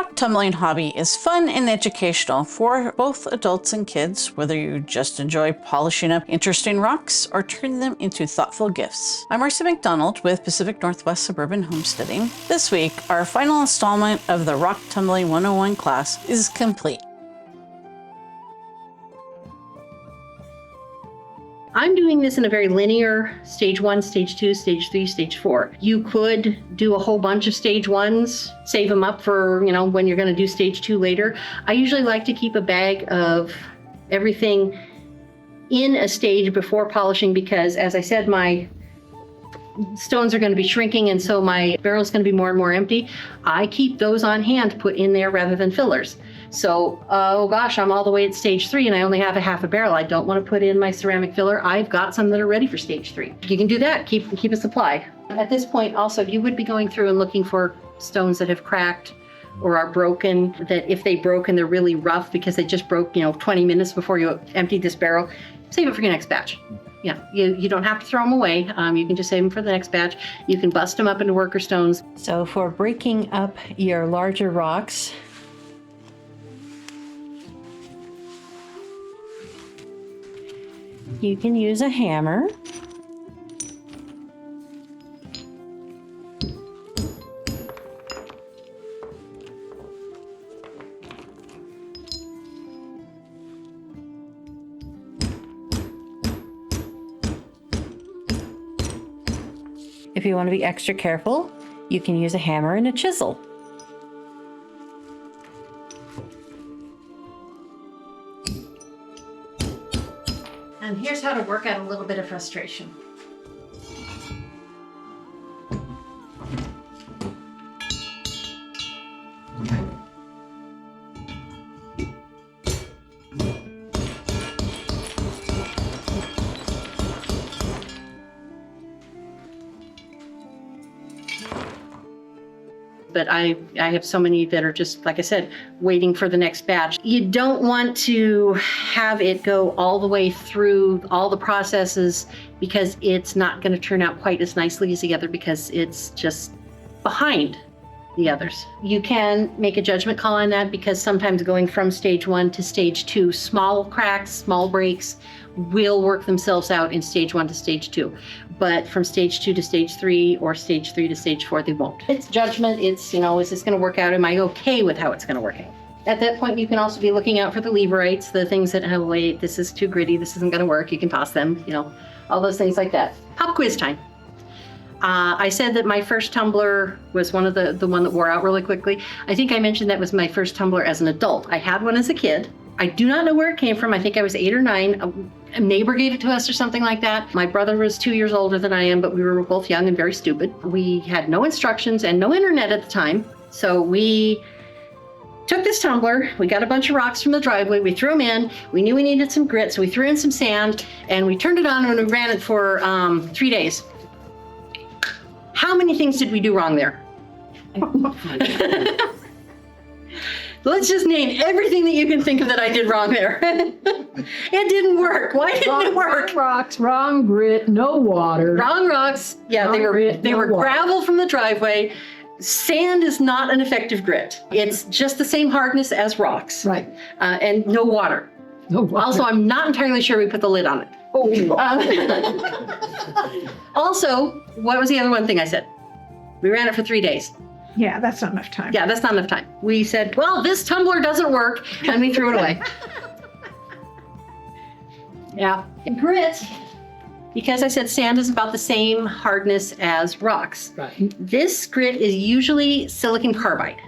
rock tumbling hobby is fun and educational for both adults and kids, whether you just enjoy polishing up interesting rocks or turning them into thoughtful gifts. I'm Marcy McDonald with Pacific Northwest Suburban Homesteading. This week, our final installment of the Rock Tumbling 101 class is complete. I'm doing this in a very linear stage 1, stage 2, stage 3, stage 4. You could do a whole bunch of stage 1s, save them up for, when you're going to do stage 2 later. I usually like to keep a bag of everything in a stage before polishing because, as I said, my stones are going to be shrinking and so my barrel is going to be more and more empty. I keep those on hand to put in there rather than fillers. So, oh gosh, I'm all the way at stage 3 and I only have a half a barrel. I don't want to put in my ceramic filler. I've got some that are ready for stage 3. You can do that, keep a supply. At this point also, you would be going through and looking for stones that have cracked or are broken, that if they broke and they're really rough because they just broke, 20 minutes before you emptied this barrel, save it for your next batch. Yeah, you don't have to throw them away. You can just save them for the next batch. You can bust them up into worker stones. So for breaking up your larger rocks, you can use a hammer. If you want to be extra careful, you can use a hammer and a chisel. And here's how to work out a little bit of frustration. But I have so many that are just, like I said, waiting for the next batch. You don't want to have it go all the way through all the processes because it's not going to turn out quite as nicely as the other because it's just behind the others. You can make a judgment call on that because sometimes going from stage 1 to stage 2, small cracks, small breaks will work themselves out in stage 1 to stage 2. But from stage 2 to stage 3 or stage 3 to stage 4, they won't. It's judgment. It's, is this going to work out? Am I okay with how it's going to work out? At that point, you can also be looking out for the leverites, the things that, oh, wait, this is too gritty. This isn't going to work. You can toss them, all those things like that. Pop quiz time. I said that my first tumbler was one of the one that wore out really quickly. I think I mentioned that was my first tumbler as an adult. I had one as a kid. I do not know where it came from. I think I was 8 or 9. A neighbor gave it to us or something like that. My brother was 2 years older than I am, but we were both young and very stupid. We had no instructions and no internet at the time. So we took this tumbler, we got a bunch of rocks from the driveway, we threw them in. We knew we needed some grit, so we threw in some sand and we turned it on and we ran it for 3 days. How many things did we do wrong there? Let's just name everything that you can think of that I did wrong there. It didn't work. Why didn't it work? Wrong rocks, wrong grit, no water. Wrong rocks. Yeah, Wrong they were water. gravel from the driveway. Sand is not an effective grit. It's just the same hardness as rocks. Right. And no water. No water. Also, I'm not entirely sure we put the lid on it. Also, what was the other one thing I said? We ran it for 3 days. Yeah, that's not enough time. Yeah, that's not enough time. We said, well, this tumbler doesn't work, and we threw it away. Yeah. And grit, because I said sand is about the same hardness as rocks. Right. This grit is usually silicon carbide.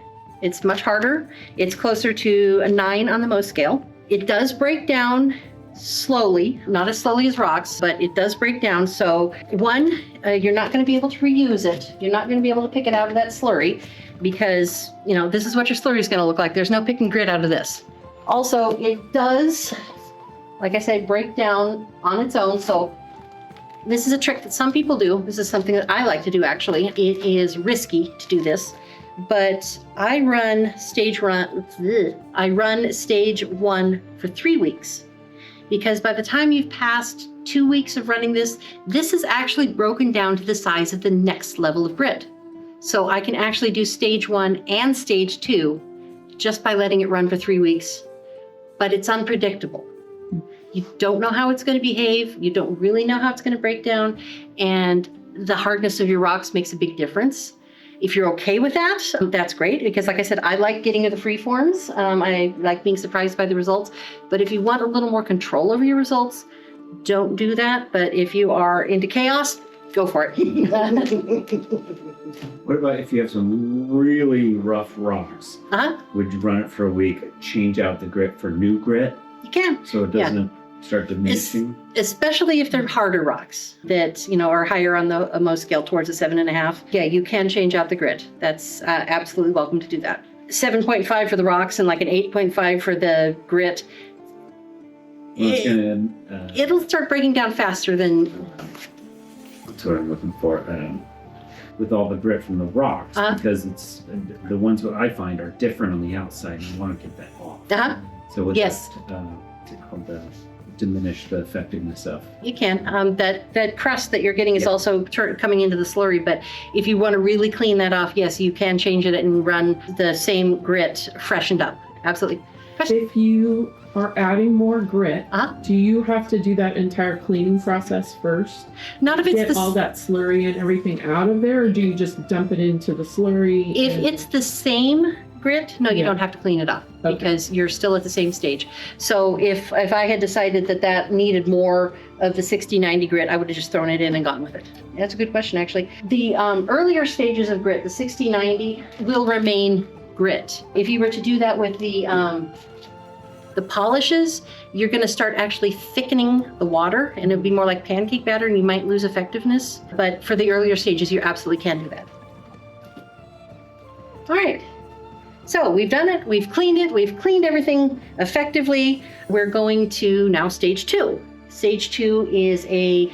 It's much harder. It's closer to a 9 on the Mohs scale. It does break down slowly, not as slowly as rocks, but it does break down. So one, you're not going to be able to reuse it. You're not going to be able to pick it out of that slurry because, this is what your slurry is going to look like. There's no picking grit out of this. Also, it does, like I said, break down on its own. So this is a trick that some people do. This is something that I like to do, actually. It is risky to do this, but I run stage 1 for 3 weeks. Because by the time you've passed 2 weeks of running this is actually broken down to the size of the next level of grit. So I can actually do stage 1 and stage 2 just by letting it run for 3 weeks, but it's unpredictable. You don't know how it's going to behave. You don't really know how it's going to break down. And the hardness of your rocks makes a big difference. If you're okay with that, that's great. Because like I said, I like getting to the free forms. I like being surprised by the results. But if you want a little more control over your results, don't do that. But if you are into chaos, go for it. What about if you have some really rough rocks? Uh-huh. Would you run it for a week, change out the grit for new grit You can. so it doesn't start diminishing? Especially if they're harder rocks that, are higher on the Mohs scale towards a 7.5. Yeah, you can change out the grit. That's absolutely welcome to do that. 7.5 for the rocks and like an 8.5 for the grit. Well, it's gonna, It'll start breaking down faster than. that's what I'm looking for. With all the grit from the rocks, because it's the ones that I find are different on the outside, and I want to get that off. Uh-huh. So with Yes. diminish the effectiveness of. You can. That crust that you're getting is also coming into the slurry, but if you want to really clean that off, yes, you can change it and run the same grit freshened up. Absolutely. If you are adding more grit, Uh-huh. do you have to do that entire cleaning process first? Not if it's Get all that slurry and everything out of there, or do you just dump it into the slurry? If and- it's the same grit, no, you Yeah. don't have to clean it up Okay. because you're still at the same stage. So if I had decided that needed more of the 60-90 grit, I would have just thrown it in and gone with it. That's a good question, actually. The earlier stages of grit, the 60-90, will remain grit. If you were to do that with the polishes, you're going to start actually thickening the water and it'll be more like pancake batter and you might lose effectiveness. But for the earlier stages, you absolutely can do that. All right. So we've done it, we've cleaned everything effectively. We're going to now stage 2. Stage 2 is a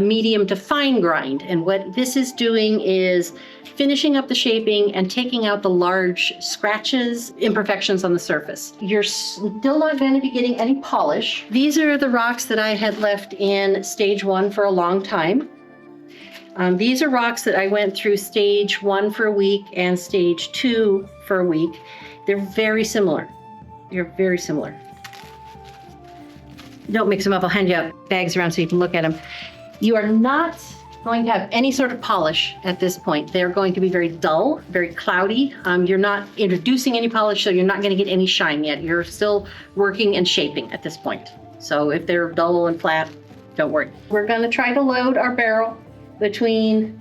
medium to fine grind. And what this is doing is finishing up the shaping and taking out the large scratches, imperfections on the surface. You're still not going to be getting any polish. These are the rocks that I had left in stage 1 for a long time. These are rocks that I went through stage 1 for a week and stage 2 for a week. They're very similar. They're very similar. Don't mix them up. I'll hand you out bags around so you can look at them. You are not going to have any sort of polish at this point. They're going to be very dull, very cloudy. You're not introducing any polish, so you're not going to get any shine yet. You're still working and shaping at this point. So if they're dull and flat, don't worry. We're going to try to load our barrel between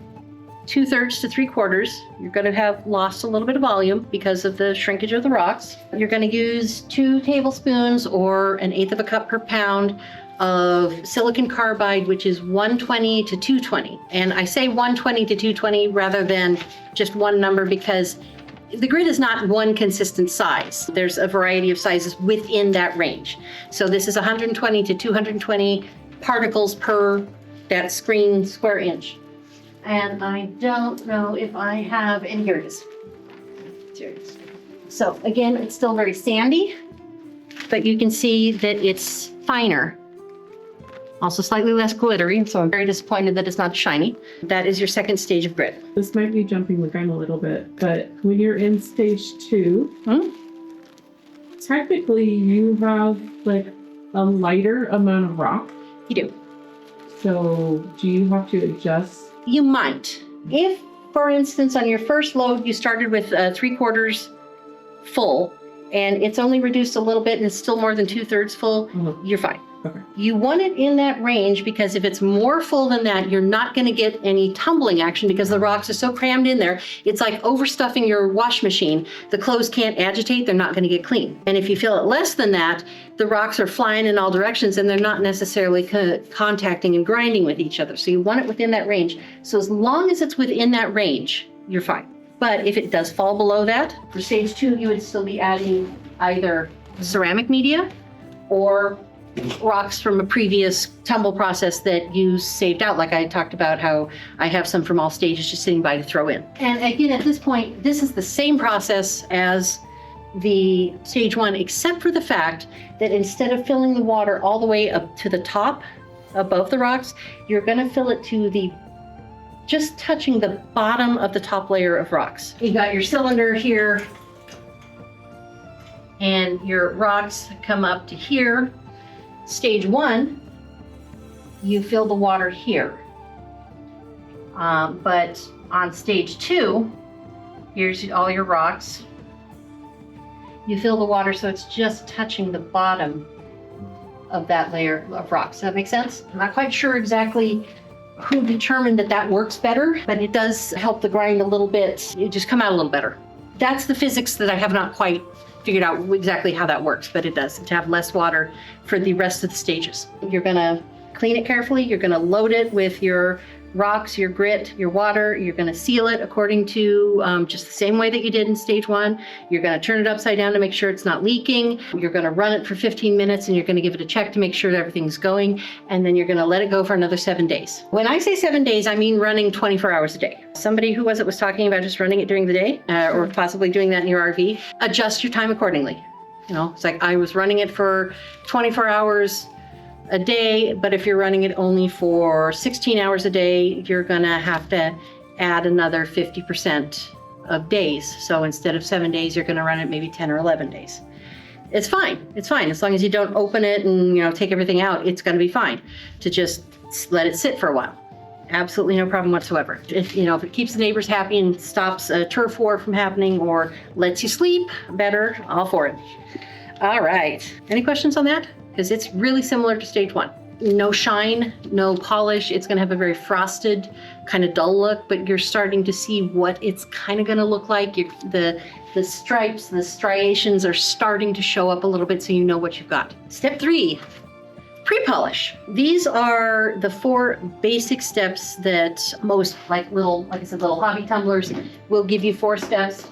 2/3 to 3/4. You're going to have lost a little bit of volume because of the shrinkage of the rocks. You're going to use 2 tablespoons or 1/8 of a cup per pound of silicon carbide, which is 120 to 220. And I say 120 to 220 rather than just one number because the grit is not one consistent size. There's a variety of sizes within that range. So this is 120 to 220 particles per that screen square inch. And I don't know if I have, and here it is. Here it is. So again, it's still very sandy, but you can see that it's finer. Also slightly less glittery, so I'm very disappointed that it's not shiny. That is your second stage of grit. This might be jumping the gun a little bit, but when you're in stage 2, technically you have like a lighter amount of rock. You do. So do you have to adjust? You might. If, for instance, on your first load, you started with 3/4 full, and it's only reduced a little bit and it's still more than 2/3 full, you're fine. Okay. You want it in that range because if it's more full than that, you're not going to get any tumbling action because the rocks are so crammed in there. It's like overstuffing your wash machine. The clothes can't agitate, they're not going to get clean. And if you fill it less than that, the rocks are flying in all directions and they're not necessarily contacting and grinding with each other. So you want it within that range. So as long as it's within that range, you're fine. But if it does fall below that, for stage 2, you would still be adding either ceramic media or rocks from a previous tumble process that you saved out, like I talked about how I have some from all stages just sitting by to throw in. And again, at this point, this is the same process as the stage 1, except for the fact that instead of filling the water all the way up to the top above the rocks, you're going to fill it to the just touching the bottom of the top layer of rocks. You got your cylinder here. and your rocks come up to here, stage 1, you fill the water here. But on stage 2, here's all your rocks. You fill the water so it's just touching the bottom of that layer of rocks. Does that make sense? I'm not quite sure exactly who determined that that works better, but it does help the grind a little bit. It just come out a little better. That's the physics that I have not quite figured out exactly how that works, but it does, to have less water for the rest of the stages. You're gonna clean it carefully. You're gonna load it with your rocks, your grit, your water. You're going to seal it according to just the same way that you did in stage 1. You're going to turn it upside down to make sure it's not leaking. You're going to run it for 15 minutes and you're going to give it a check to make sure that everything's going. And then you're going to let it go for another 7 days. When I say 7 days, I mean running 24 hours a day. Somebody who was talking about just running it during the day or possibly doing that in your RV. Adjust your time accordingly. You know, it's like I was running it for 24 hours a day, but if you're running it only for 16 hours a day, you're gonna have to add another 50% of days. So instead of 7 days, you're gonna run it maybe 10 or 11 days. It's fine. It's fine. As long as you don't open it and, you know, take everything out, it's gonna be fine to just let it sit for a while. Absolutely no problem whatsoever. If it keeps the neighbors happy and stops a turf war from happening or lets you sleep better, all for it. All right. Any questions on that? Because it's really similar to stage 1. No shine, no polish. It's gonna have a very frosted, kind of dull look, but you're starting to see what it's kind of gonna look like. The stripes, the striations are starting to show up a little bit so you know what you've got. Step 3, pre-polish. These are the 4 basic steps that most, like I said, little hobby tumblers will give you 4 steps,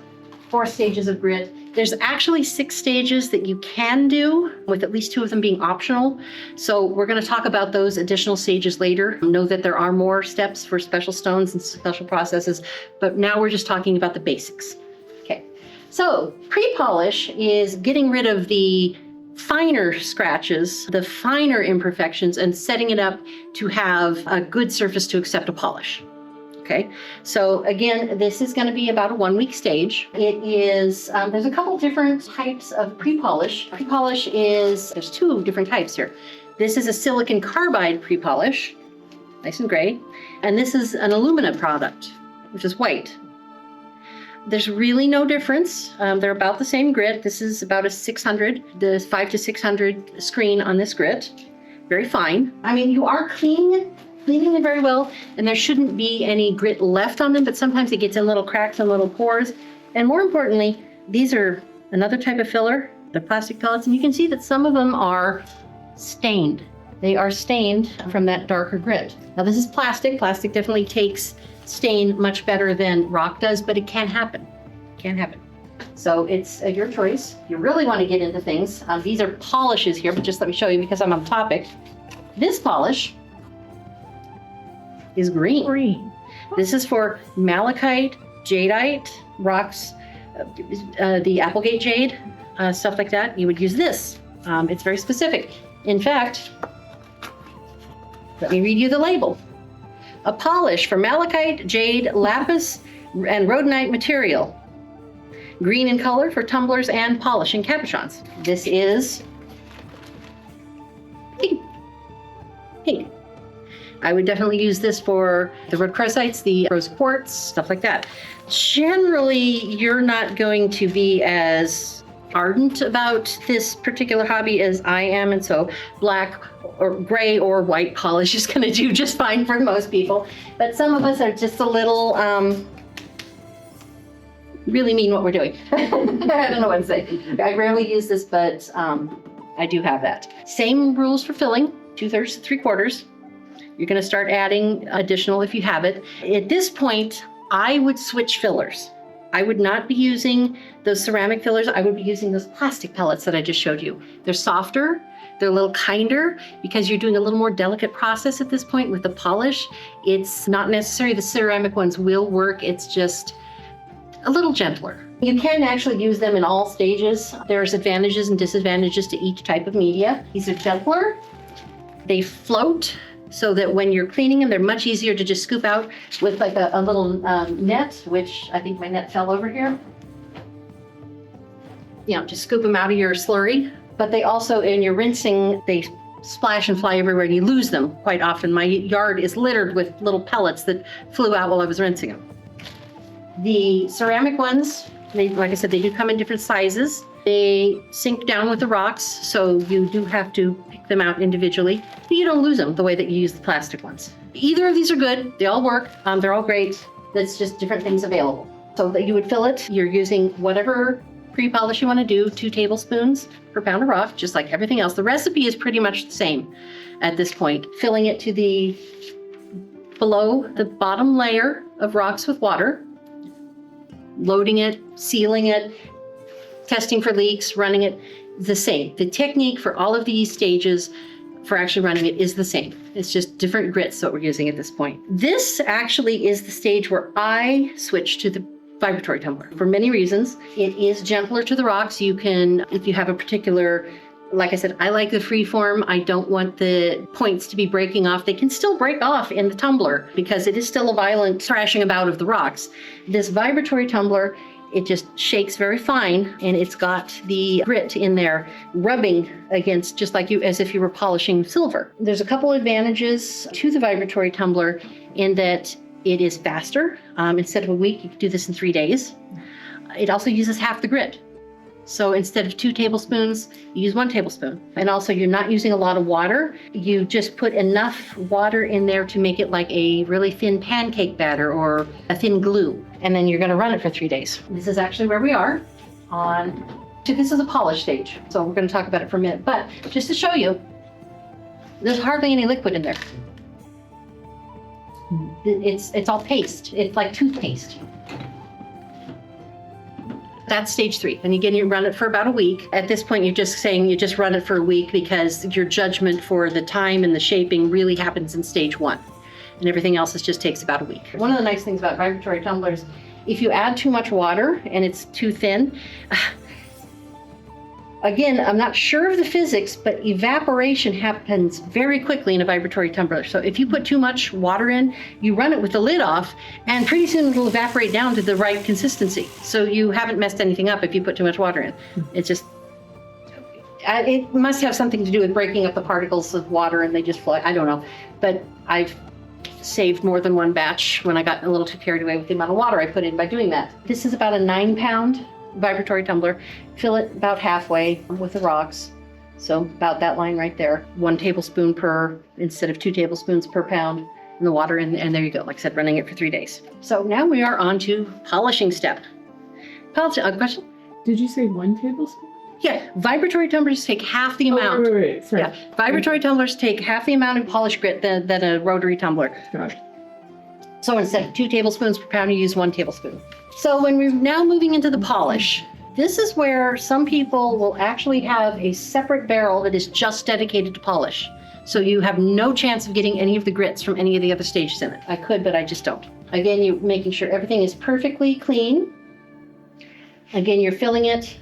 4 stages of grit. There's actually 6 stages that you can do, with at least 2 of them being optional. So we're going to talk about those additional stages later. Know that there are more steps for special stones and special processes, but now we're just talking about the basics. Okay, so pre-polish is getting rid of the finer scratches, the finer imperfections, and setting it up to have a good surface to accept a polish. Okay, so again, this is going to be about a 1-week stage. It is, there's a couple different types of pre-polish. Pre-polish there's 2 different types here. This is a silicon carbide pre-polish, nice and gray, and this is an alumina product, which is white. There's really no difference. They're about the same grit. This is about a 600, the 5 to 600 screen on this grit. Very fine. I mean, you are cleaning it very well, and there shouldn't be any grit left on them, but sometimes it gets in little cracks and little pores. And more importantly, these are another type of filler. They're plastic pellets, and you can see that some of them are stained. They are stained from that darker grit. Now this is plastic. Plastic definitely takes stain much better than rock does, but it can happen. It can happen. So it's your choice. If you really want to get into things, these are polishes here, but just let me show you because I'm on topic. This polish is green. This is for malachite, jadeite, rocks, the Applegate jade, stuff like that. You would use this. It's very specific. In fact, let me read you the label. A polish for malachite, jade, lapis, and rhodonite material. Green in color for tumblers and polishing cabochons. This is pink. I would definitely use this for the red crosites, the rose quartz, stuff like that. Generally, you're not going to be as ardent about this particular hobby as I am, and so black or gray or white polish is going to do just fine for most people. But some of us are just a little really mean what we're doing. I don't know what to say. I rarely use this, but I do have that. Same rules for filling, 2/3 to 3/4. You're going to start adding additional if you have it. At this point, I would switch fillers. I would not be using those ceramic fillers. I would be using those plastic pellets that I just showed you. They're softer, they're a little kinder because you're doing a little more delicate process at this point with the polish. It's not necessary the ceramic ones will work. It's just a little gentler. You can actually use them in all stages. There's advantages and disadvantages to each type of media. These are gentler. They float, so that when you're cleaning them, they're much easier to just scoop out with like a little net, which I think my net fell over here. just scoop them out of your slurry. But they also, in your rinsing, they splash and fly everywhere and you lose them quite often. My yard is littered with little pellets that flew out while I was rinsing them. The ceramic ones, like I said, they do come in different sizes. They sink down with the rocks, so you do have to pick them out individually. But you don't lose them the way that you use the plastic ones. Either of these are good. They all work. They're all great. That's just different things available. So that you would fill it. You're using whatever pre-polish you want to do, 2 tablespoons per pound of rock, just like everything else. The recipe is pretty much the same at this point. Filling it to below the bottom layer of rocks with water, loading it, sealing it, testing for leaks, running it, the same. The technique for all of these stages for actually running it is the same. It's just different grits that we're using at this point. This actually is the stage where I switched to the vibratory tumbler for many reasons. It is gentler to the rocks. You can, if you have a particular, like I said, I like the free form. I don't want the points to be breaking off. They can still break off in the tumbler because it is still a violent thrashing about of the rocks. This vibratory tumbler, it just shakes very fine, and it's got the grit in there rubbing against, just like as if you were polishing silver. There's a couple advantages to the vibratory tumbler in that it is faster. Instead of a week, you can do this in 3 days. It also uses half the grit. So instead of 2 tablespoons, you use 1 tablespoon. And also you're not using a lot of water. You just put enough water in there to make it like a really thin pancake batter or a thin glue. And then you're gonna run it for 3 days. This is actually where we are this is a polish stage. So we're gonna talk about it for a minute. But just to show you, there's hardly any liquid in there. It's all paste. It's like toothpaste. That's stage 3. And again, you run it for about a week. At this point, you're just saying you just run it for a week because your judgment for the time and the shaping really happens in stage 1. And everything else just takes about a week. One of the nice things about vibratory tumblers, if you add too much water and it's too thin, again, I'm not sure of the physics, but evaporation happens very quickly in a vibratory tumbler. So if you put too much water in, you run it with the lid off, and pretty soon it'll evaporate down to the right consistency. So you haven't messed anything up if you put too much water in. It's just, it must have something to do with breaking up the particles of water and they just flow. I don't know. But I've saved more than one batch when I got a little too carried away with the amount of water I put in by doing that. This is about a 9-pound vibratory tumbler. Fill it about halfway with the rocks. So about that line right there. 1 tablespoon instead of 2 tablespoons per pound in the water. And there you go. Like I said, running it for 3 days. So now we are on to polishing step. Question? Did you say 1 tablespoon? Yeah, vibratory tumblers take half the amount. Wait. Sorry. Yeah, vibratory tumblers take half the amount of polished grit than a rotary tumbler. Got it. So instead of 2 tablespoons per pound, you use 1 tablespoon. So when we're now moving into the polish, this is where some people will actually have a separate barrel that is just dedicated to polish. So you have no chance of getting any of the grits from any of the other stages in it. I could, but I just don't. Again, you're making sure everything is perfectly clean. Again, you're filling it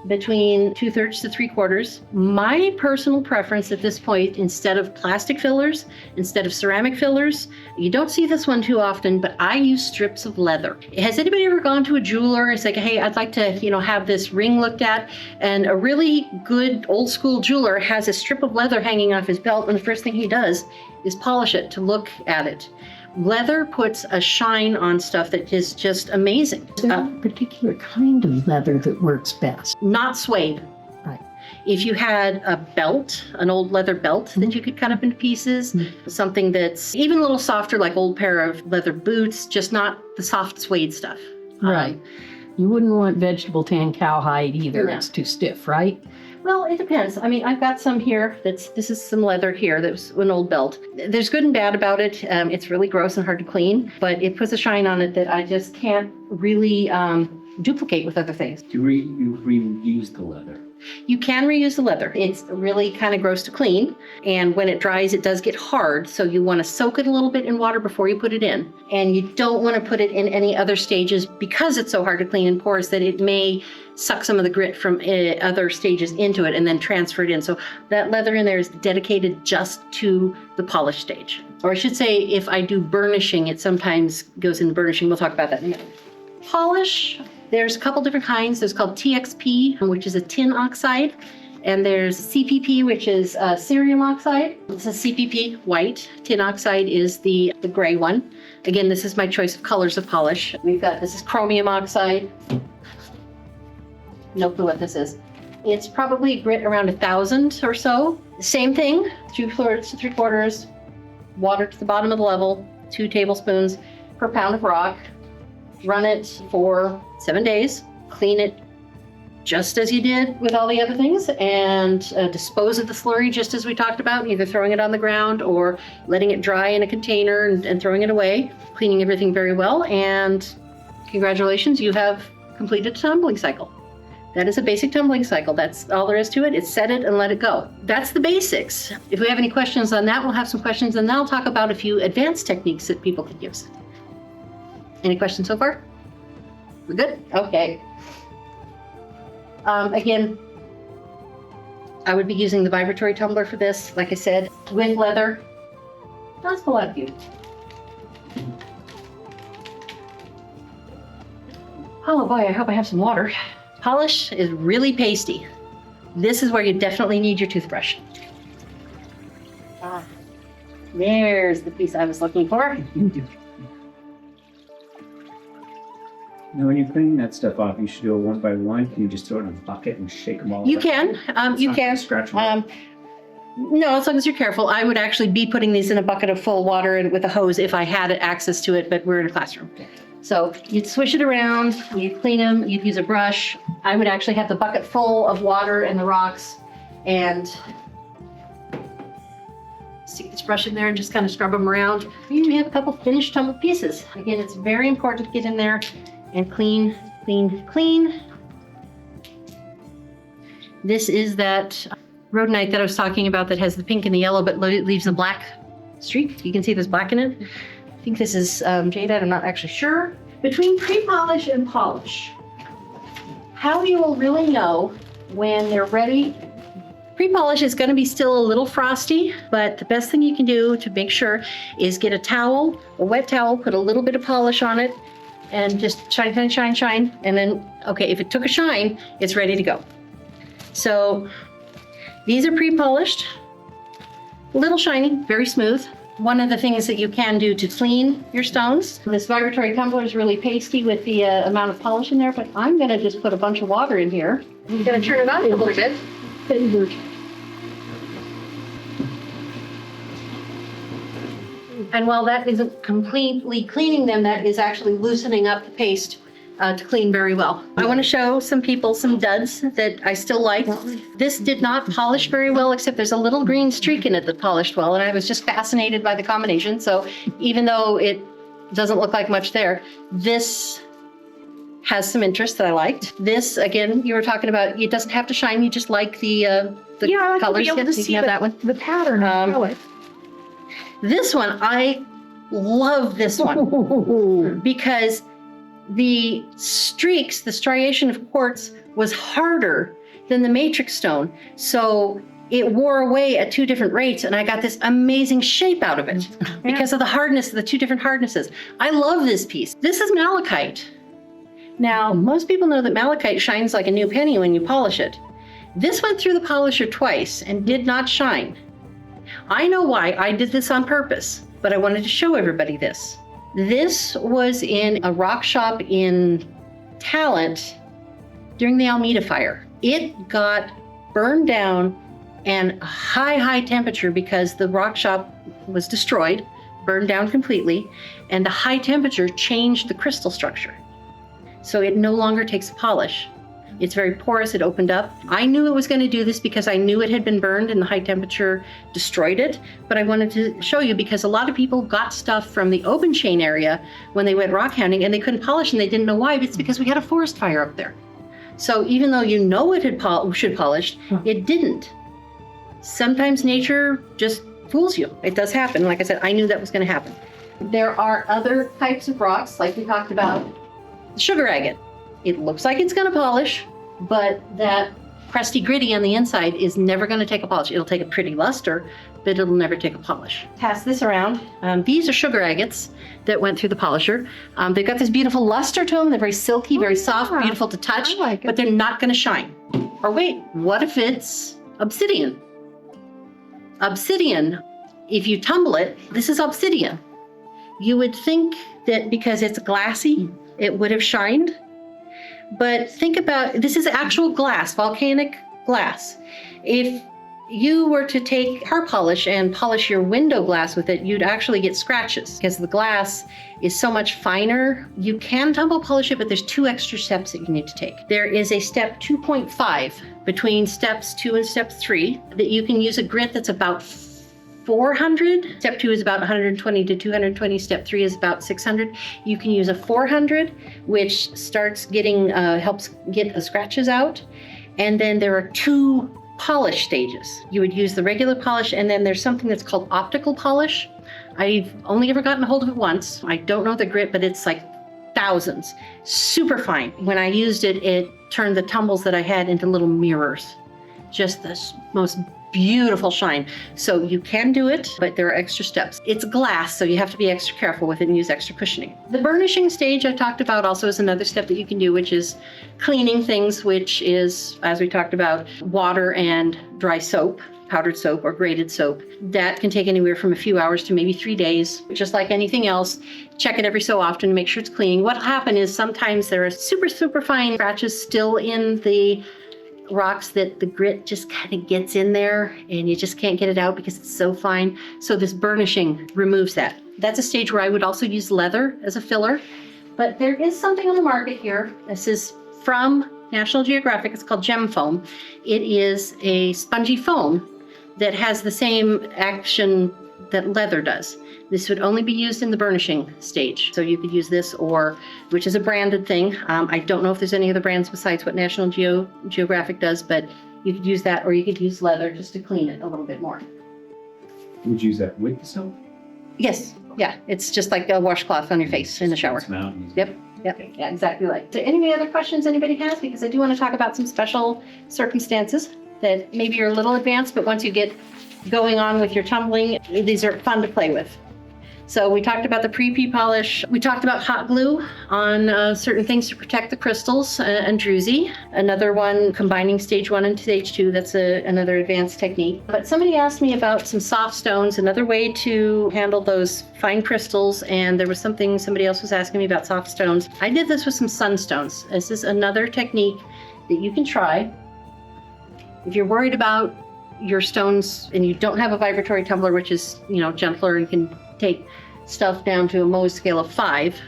between 2/3 to 3/4. My personal preference at this point, instead of plastic fillers, instead of ceramic fillers, you don't see this one too often, but I use strips of leather. Has anybody ever gone to a jeweler and said, hey, I'd like to, have this ring looked at? And a really good old school jeweler has a strip of leather hanging off his belt, and the first thing he does is polish it to look at it. Leather puts a shine on stuff that is just amazing. There's a particular kind of leather that works best. Not suede. Right. If you had a belt, an old leather belt that you could cut up into pieces, something that's even a little softer, like old pair of leather boots, just not the soft suede stuff. Right. You wouldn't want vegetable tan cowhide either. No. It's too stiff, right? Well, it depends. I mean, I've got some here. This is some leather here. That was an old belt. There's good and bad about it. It's really gross and hard to clean, but it puts a shine on it that I just can't really duplicate with other things. You reuse the leather. You can reuse the leather. It's really kind of gross to clean, and when it dries, it does get hard, so you want to soak it a little bit in water before you put it in. And you don't want to put it in any other stages because it's so hard to clean and porous that it may suck some of the grit from other stages into it and then transfer it in. So that leather in there is dedicated just to the polish stage. Or I should say, if I do burnishing, it sometimes goes into burnishing. We'll talk about that in a minute. Polish There's a couple different kinds. There's called TXP, which is a tin oxide. And there's CPP, which is cerium oxide. This is CPP, white. Tin oxide is the gray one. Again, this is my choice of colors of polish. This is chromium oxide. No clue what this is. It's probably grit around 1,000 or so. Same thing, 2 thirds to 3/4, water to the bottom of the level, 2 tablespoons per pound of rock. Run it for 7 days. Clean it just as you did with all the other things, and dispose of the slurry just as we talked about, either throwing it on the ground or letting it dry in a container and throwing it away, cleaning everything very well, and congratulations, you have completed a tumbling cycle. That is a basic tumbling cycle. That's all there is to it. It's set it and let it go. That's the basics. If we have any questions on that, we'll have some questions, and then I'll talk about a few advanced techniques that people can use. Any questions so far? We're good? Okay. Again, I would be using the vibratory tumbler for this, like I said, with leather. That's a lot of you. Oh boy, I hope I have some water. Polish is really pasty. This is where you definitely need your toothbrush. There's the piece I was looking for. Now, when you're cleaning that stuff off, you should do it one by one. Can you just throw it in a bucket and shake them all? You up? can, you can. Scratch them up. No, as long as you're careful. I would actually be putting these in a bucket of full water and with a hose if I had access to it, but we're in a classroom. So you'd swish it around, you'd clean them, you'd use a brush. I would actually have the bucket full of water and the rocks and stick this brush in there and just kind of scrub them around. You have a couple finished tumbled pieces. Again, it's very important to get in there and clean, clean, clean. This is that rhodonite that I was talking about that has the pink and the yellow but leaves a black streak. You can see there's black in it. I think this is jadeite, I'm not actually sure. Between pre-polish and polish, how you will really know when they're ready. Pre-polish is going to be still a little frosty, but the best thing you can do to make sure is get a towel, a wet towel, put a little bit of polish on it, and just shine, shine, shine, shine. And then, okay, if it took a shine, it's ready to go. So these are pre-polished, a little shiny, very smooth. One of the things that you can do to clean your stones, this vibratory tumbler is really pasty with the amount of polish in there, but I'm going to just put a bunch of water in here. I'm going to turn it on a little bit. And while that isn't completely cleaning them, that is actually loosening up the paste to clean very well. I want to show some people some duds that I still like. This did not polish very well, except there's a little green streak in it that polished well, and I was just fascinated by the combination. So even though it doesn't look like much there, this has some interest that I liked. This, again, you were talking about, it doesn't have to shine, you just like the colors. Be able to see that one. the pattern of color. This one, I love this one because the streaks, the striation of quartz was harder than the matrix stone. So it wore away at 2 different rates, and I got this amazing shape out of it because of the hardness of the 2 different hardnesses. I love this piece. This is malachite. Now, most people know that malachite shines like a new penny when you polish it. This went through the polisher twice and did not shine. I know why. I did this on purpose, but I wanted to show everybody this. This was in a rock shop in Talent during the Almeida fire. It got burned down and a high temperature because the rock shop was destroyed, burned down completely, and the high temperature changed the crystal structure. So it no longer takes a polish. It's very porous, it opened up. I knew it was going to do this because I knew it had been burned and the high temperature destroyed it, but I wanted to show you because a lot of people got stuff from the open chain area when they went rock hounding and they couldn't polish and they didn't know why, but it's because we had a forest fire up there. So even though you know it should polish, it didn't. Sometimes nature just fools you. It does happen. Like I said, I knew that was going to happen. There are other types of rocks, like we talked about, the sugar agate. It looks like it's going to polish, but that crusty gritty on the inside is never going to take a polish. It'll take a pretty luster, but it'll never take a polish. Pass this around. These are sugar agates that went through the polisher. They've got this beautiful luster to them. They're very silky, very soft, beautiful to touch, I like it. but they're not going to shine. Or wait, what if it's obsidian? Obsidian, if you tumble it, this is obsidian. You would think that because it's glassy, it would have shined. But think about, this is actual glass, volcanic glass. If you were to take car polish and polish your window glass with it, you'd actually get scratches because the glass is so much finer. You can tumble polish it, but there's 2 extra steps that you need to take. There is a step 2.5 between steps 2 and step 3 that you can use a grit that's about 400. Step 2 is about 120 to 220. Step 3 is about 600. You can use a 400, which starts getting, helps get the scratches out. And then there are 2 polish stages. You would use the regular polish, and then there's something that's called optical polish. I've only ever gotten a hold of it once. I don't know the grit, but it's like thousands. Super fine. When I used it, it turned the tumbles that I had into little mirrors. Just the most beautiful shine. So you can do it, but there are extra steps. It's glass, so you have to be extra careful with it and use extra cushioning. The burnishing stage I talked about also is another step that you can do, which is cleaning things, which is, as we talked about, water and dry soap, powdered soap or grated soap. That can take anywhere from a few hours to maybe 3 days. Just like anything else, check it every so often to make sure it's clean. What'll happen is sometimes there are super, super fine scratches still in the rocks that the grit just kind of gets in there and you just can't get it out because it's so fine. So this burnishing removes that. That's a stage where I would also use leather as a filler. But there is something on the market here. This is from National Geographic. It's called Gem Foam. It is a spongy foam that has the same action that leather does. This would only be used in the burnishing stage. So you could use this, or, which is a branded thing. I don't know if there's any other brands besides what National Geographic does, but you could use that, or you could use leather just to clean it a little bit more. Would you use that with the soap? Yes, yeah, it's just like a washcloth on your face in the shower. Smell it and use it. Yep, yep, yeah, exactly right. So any other questions anybody has? Because I do want to talk about some special circumstances that maybe are a little advanced, but once you get going on with your tumbling, these are fun to play with. So we talked about the pre-pee polish. We talked about hot glue on certain things to protect the crystals and druzy. Another one, combining stage 1 and stage 2. That's another advanced technique. But somebody asked me about some soft stones, another way to handle those fine crystals. And there was somebody else was asking me about soft stones. I did this with some sunstones. This is another technique that you can try. If you're worried about your stones and you don't have a vibratory tumbler, which is, gentler and can take stuff down to a Mohs scale of 5,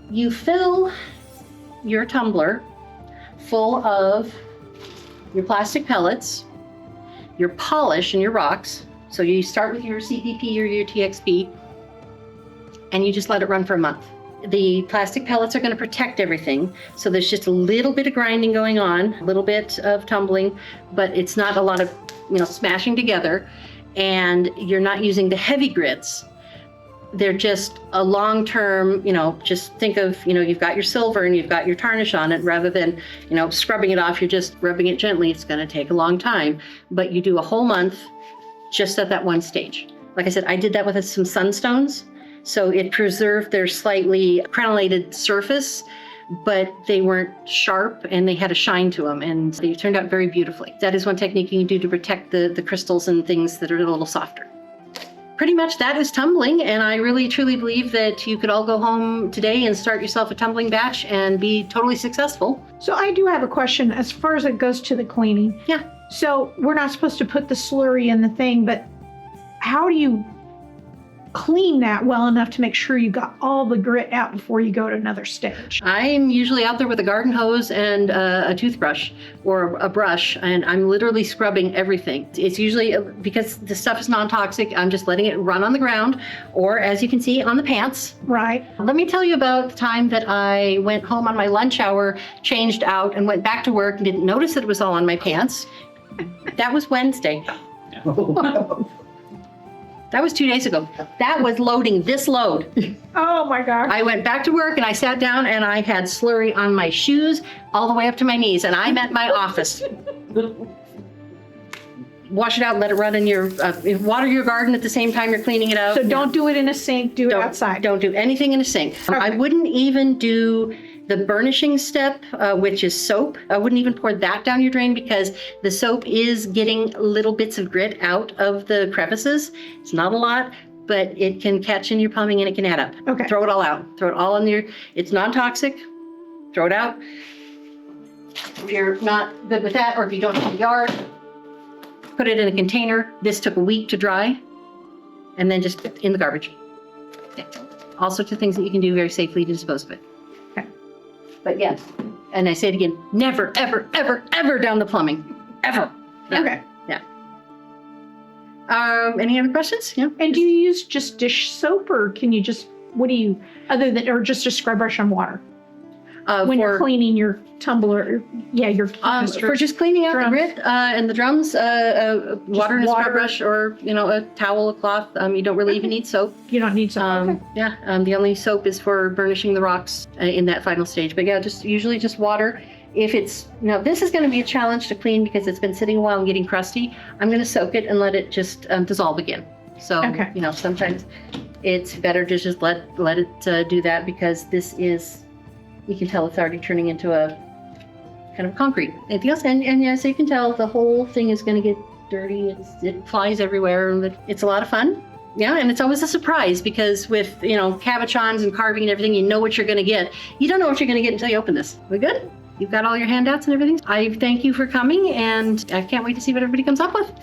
you fill your tumbler full of your plastic pellets, your polish and your rocks. So you start with your CPP or your TXP and you just let it run for a month. The plastic pellets are going to protect everything. So there's just a little bit of grinding going on, a little bit of tumbling, but it's not a lot of, smashing together. And you're not using the heavy grits. They're just a long-term, just think of, you've got your silver and you've got your tarnish on it, rather than, scrubbing it off, you're just rubbing it gently. It's going to take a long time, but you do a whole month just at that one stage. Like I said, I did that with some sunstones. So it preserved their slightly crenellated surface, but they weren't sharp and they had a shine to them, and they turned out very beautifully. That is one technique you can do to protect the crystals and things that are a little softer. Pretty much that is tumbling, and I really truly believe that you could all go home today and start yourself a tumbling batch and be totally successful. So I do have a question as far as it goes to the cleaning. Yeah. So we're not supposed to put the slurry in the thing, but how do you clean that well enough to make sure you got all the grit out before you go to another stage? I'm usually out there with a garden hose and a toothbrush or a brush, and I'm literally scrubbing everything. It's usually, because the stuff is non-toxic, I'm just letting it run on the ground, or as you can see, on the pants. Right. Let me tell you about the time that I went home on my lunch hour, changed out, and went back to work and didn't notice that it was all on my pants. That was Wednesday. That was 2 days ago. That was loading this load. Oh my gosh. I went back to work and I sat down and I had slurry on my shoes all the way up to my knees, and I'm at my office. Wash it out, let it run in your, water your garden at the same time you're cleaning it out. So don't do it in a sink, do it outside. Don't do anything in a sink. I wouldn't even do the burnishing step, which is soap. I wouldn't even pour that down your drain because the soap is getting little bits of grit out of the crevices. It's not a lot, but it can catch in your plumbing and it can add up. Okay. Throw it all out. Throw it all in your, it's non-toxic. Throw it out. If you're not good with that, or if you don't have a yard, put it in a container. This took a week to dry, and then just in the garbage. Yeah. All sorts of things that you can do very safely to dispose of it. Okay. But yes, and I say it again, never, ever, ever, ever down the plumbing. Ever. Yeah. Okay. Yeah. Any other questions? Yeah. And do you use just dish soap, or can you just, what do you, other than, or just a scrub brush on water? When you're cleaning your tumbler, your for just cleaning out the grit and the drums, water and a scrub brush, or a towel, a cloth. You don't really even need soap. You don't need soap. Okay. Yeah, the only soap is for burnishing the rocks in that final stage. But yeah, usually just water. If it's, this is going to be a challenge to clean because it's been sitting a while and getting crusty. I'm going to soak it and let it just dissolve again. So sometimes it's better to just let it do that, because this is, you can tell it's already turning into a kind of concrete. Anything else? And yeah, so you can tell the whole thing is going to get dirty. It flies everywhere, and it's a lot of fun. Yeah, and it's always a surprise, because with cabochons and carving and everything, you know what you're going to get. You don't know what you're going to get until you open this. We good? You've got all your handouts and everything. I thank you for coming, and I can't wait to see what everybody comes up with.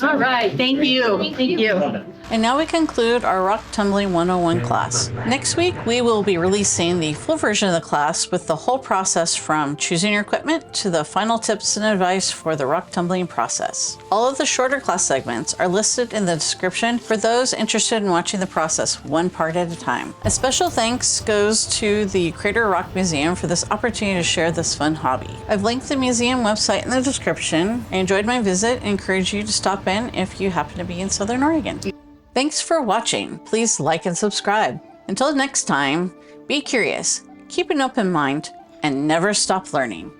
All right, thank you. Thank you. And now we conclude our Rock Tumbling 101 class. Next week, we will be releasing the full version of the class with the whole process from choosing your equipment to the final tips and advice for the rock tumbling process. All of the shorter class segments are listed in the description for those interested in watching the process one part at a time. A special thanks goes to the Crater Rock Museum for this opportunity to share this fun hobby. I've linked the museum website in the description. I enjoyed my visit and encourage you to stop in if you happen to be in Southern Oregon. Thanks for watching. Please like and subscribe. Until next time, be curious, keep an open mind, and never stop learning.